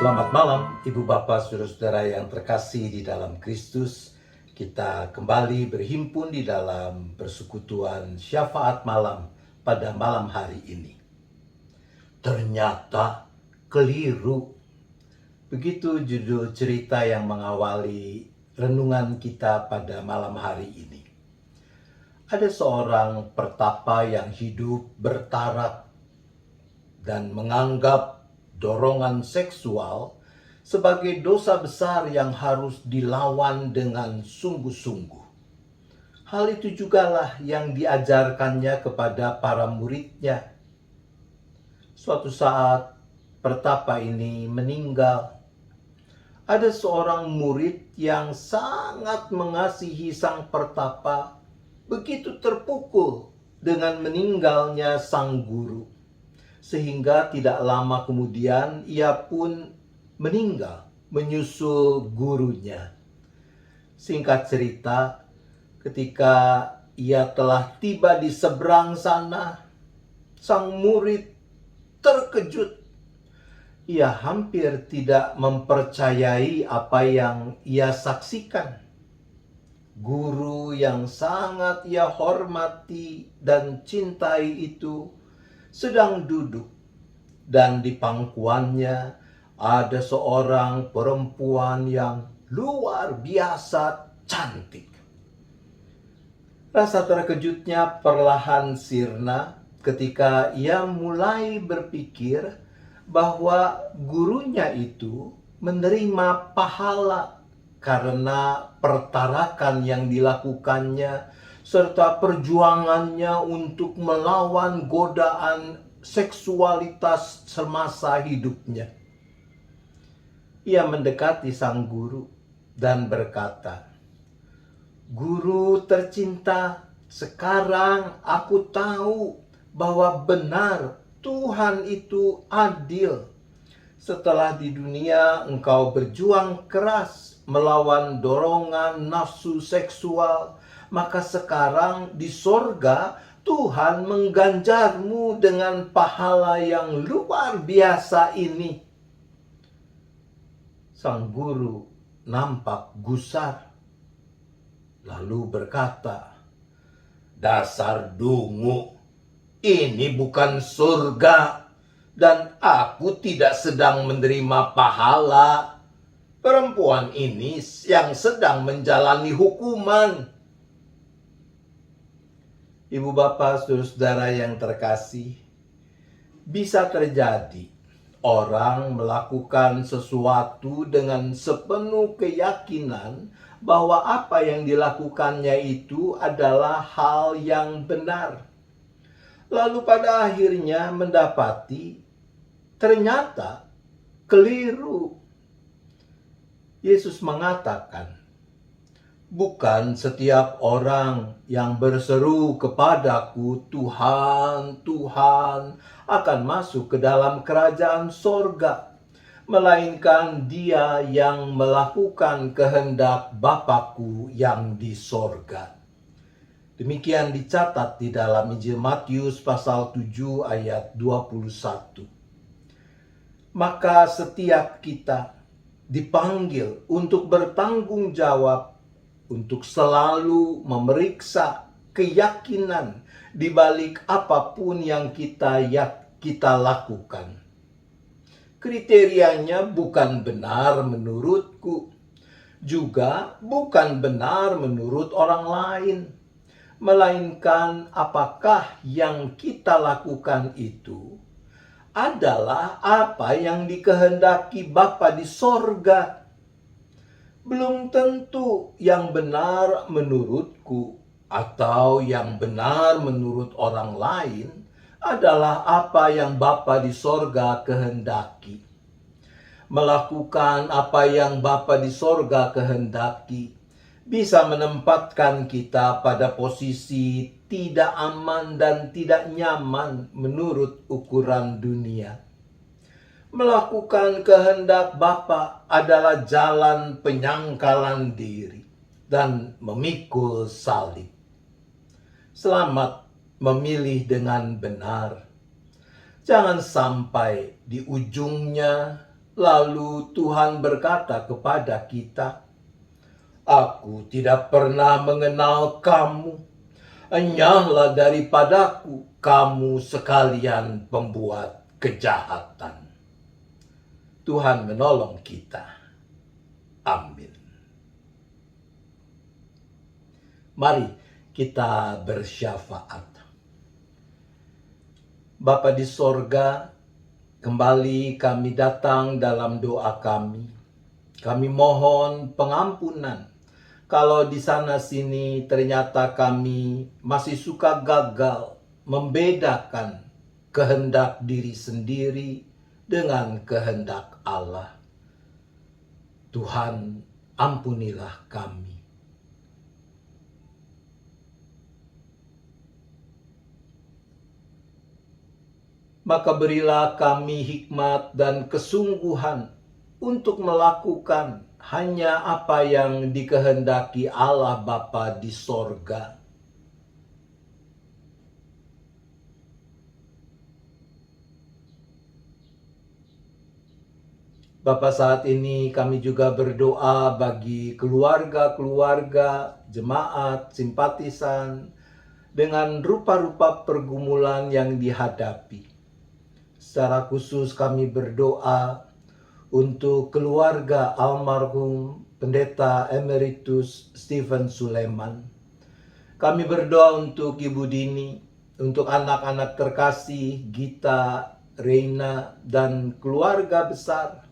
Selamat malam, Ibu Bapak, Saudara-saudara yang terkasih di dalam Kristus. Kita kembali berhimpun di dalam persekutuan syafaat malam pada malam hari ini. Ternyata keliru. Begitu judul cerita yang mengawali renungan kita pada malam hari ini. Ada seorang pertapa yang hidup bertarak dan menganggap dorongan seksual sebagai dosa besar yang harus dilawan dengan sungguh-sungguh. Hal itu jugalah yang diajarkannya kepada para muridnya. Suatu saat pertapa ini meninggal. Ada seorang murid yang sangat mengasihi sang pertapa, begitu terpukul dengan meninggalnya sang guru. Sehingga tidak lama kemudian ia pun meninggal menyusul gurunya. Singkat cerita, ketika ia telah tiba di seberang sana, sang murid terkejut. Ia hampir tidak mempercayai apa yang ia saksikan. Guru yang sangat ia hormati dan cintai itu sedang duduk, dan di pangkuannya ada seorang perempuan yang luar biasa cantik. Rasa terkejutnya perlahan sirna ketika ia mulai berpikir bahwa gurunya itu menerima pahala karena pertarakan yang dilakukannya serta perjuangannya untuk melawan godaan seksualitas semasa hidupnya. Ia mendekati sang guru dan berkata, "Guru tercinta, sekarang aku tahu bahwa benar Tuhan itu adil. Setelah di dunia engkau berjuang keras melawan dorongan nafsu seksual, maka sekarang di sorga Tuhan mengganjarmu dengan pahala yang luar biasa ini." Sang guru nampak gusar, lalu berkata, "Dasar dungu, ini bukan surga dan aku tidak sedang menerima pahala. Perempuan ini yang sedang menjalani hukuman." Ibu bapak, saudara-saudara yang terkasih, bisa terjadi orang melakukan sesuatu dengan sepenuh keyakinan bahwa apa yang dilakukannya itu adalah hal yang benar. Lalu pada akhirnya mendapati ternyata keliru. Yesus mengatakan, "Bukan setiap orang yang berseru kepadaku, 'Tuhan, Tuhan,' akan masuk ke dalam kerajaan sorga, melainkan dia yang melakukan kehendak Bapa-Ku yang di sorga." Demikian dicatat di dalam Injil Matius pasal 7 ayat 21. Maka setiap kita dipanggil untuk bertanggung jawab, untuk selalu memeriksa keyakinan di balik apapun yang kita lakukan. Kriterianya bukan benar menurutku, juga bukan benar menurut orang lain, melainkan apakah yang kita lakukan itu adalah apa yang dikehendaki Bapa di sorga. Belum tentu yang benar menurutku atau yang benar menurut orang lain adalah apa yang Bapa di sorga kehendaki. Melakukan apa yang Bapa di sorga kehendaki bisa menempatkan kita pada posisi tidak aman dan tidak nyaman menurut ukuran dunia. Melakukan kehendak Bapa adalah jalan penyangkalan diri dan memikul salib. Selamat memilih dengan benar. Jangan sampai di ujungnya Lalu Tuhan berkata kepada kita, "Aku tidak pernah mengenal kamu. Enyahlah daripadaku, kamu sekalian pembuat kejahatan." Tuhan menolong kita. Amin. Mari kita bersyafaat. Bapa di sorga, kembali kami datang dalam doa kami. Kami mohon pengampunan kalau di sana sini ternyata kami masih suka gagal membedakan kehendak diri sendiri dengan kehendak Allah. Tuhan, ampunilah kami. Maka berilah kami hikmat dan kesungguhan untuk melakukan hanya apa yang dikehendaki Allah Bapa di sorga. Bapa, saat ini kami juga berdoa bagi keluarga-keluarga, jemaat, simpatisan, dengan rupa-rupa pergumulan yang dihadapi. Secara khusus kami berdoa untuk keluarga almarhum Pendeta Emeritus Stephen Suleman. Kami berdoa untuk Ibu Dini, untuk anak-anak terkasih Gita, Reina, dan keluarga besar.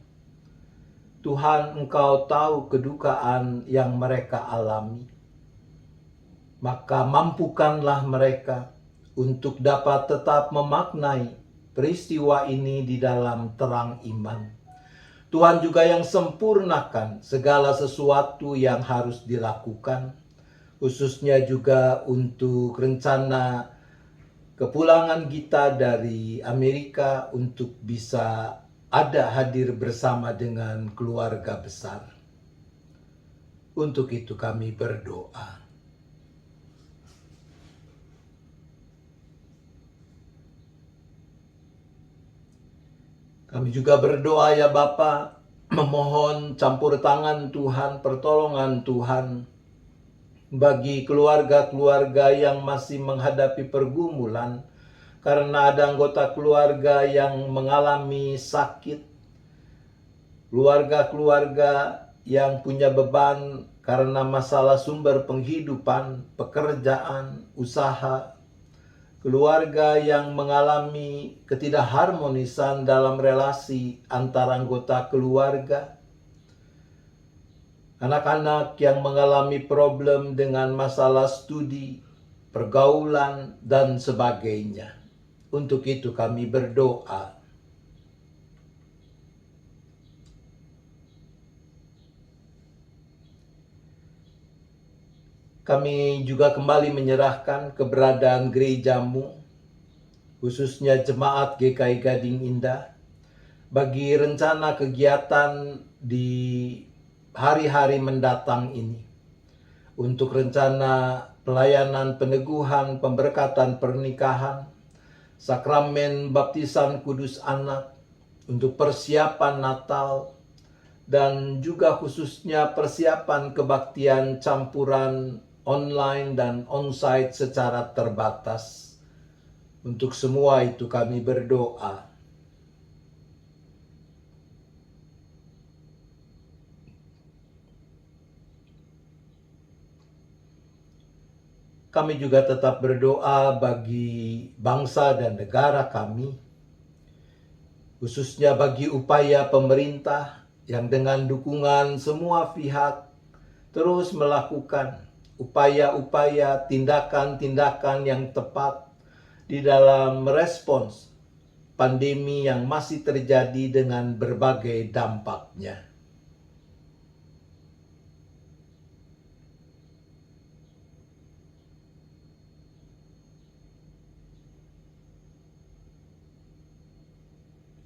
Tuhan, Engkau tahu kedukaan yang mereka alami. Maka mampukanlah mereka untuk dapat tetap memaknai peristiwa ini di dalam terang iman. Tuhan juga yang sempurnakan segala sesuatu yang harus dilakukan, khususnya juga untuk rencana kepulangan kita dari Amerika untuk bisa ada hadir bersama dengan keluarga besar. Untuk itu kami berdoa. Kami juga berdoa ya Bapa, memohon campur tangan Tuhan, pertolongan Tuhan bagi keluarga-keluarga yang masih menghadapi pergumulan karena ada anggota keluarga yang mengalami sakit, keluarga-keluarga yang punya beban karena masalah sumber penghidupan, pekerjaan, usaha, keluarga yang mengalami ketidakharmonisan dalam relasi antara anggota keluarga, anak-anak yang mengalami problem dengan masalah studi, pergaulan, dan sebagainya. Untuk itu kami berdoa. Kami juga kembali menyerahkan keberadaan gerejamu, khususnya jemaat GKI Gading Indah, bagi rencana kegiatan di hari-hari mendatang ini. Untuk rencana pelayanan peneguhan, pemberkatan pernikahan, sakramen baptisan kudus anak, untuk persiapan Natal, dan juga khususnya persiapan kebaktian campuran online dan onsite secara terbatas. Untuk semua itu kami berdoa. Kami juga tetap berdoa bagi bangsa dan negara kami, khususnya bagi upaya pemerintah yang dengan dukungan semua pihak terus melakukan upaya-upaya, tindakan-tindakan yang tepat di dalam merespons pandemi yang masih terjadi dengan berbagai dampaknya.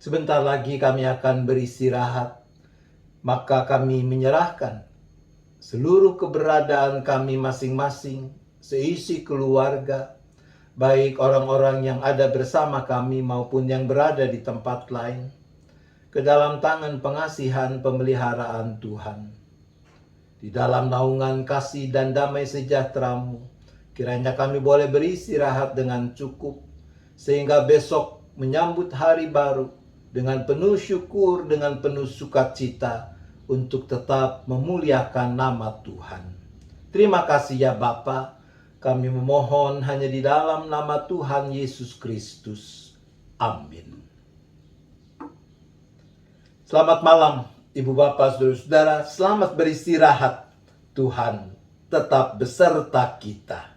Sebentar lagi kami akan beristirahat, maka kami menyerahkan seluruh keberadaan kami masing-masing, seisi keluarga, baik orang-orang yang ada bersama kami maupun yang berada di tempat lain. ke dalam tangan pengasihan pemeliharaan Tuhan. Di dalam naungan kasih dan damai sejahtera-Mu, kiranya kami boleh beristirahat dengan cukup, sehingga besok menyambut hari baru dengan penuh syukur, dengan penuh sukacita, untuk tetap memuliakan nama Tuhan. Terima kasih ya Bapa. Kami memohon hanya di dalam nama Tuhan Yesus Kristus. Amin. Selamat malam, Ibu Bapak, Saudara-saudara. Selamat beristirahat. Tuhan tetap beserta kita.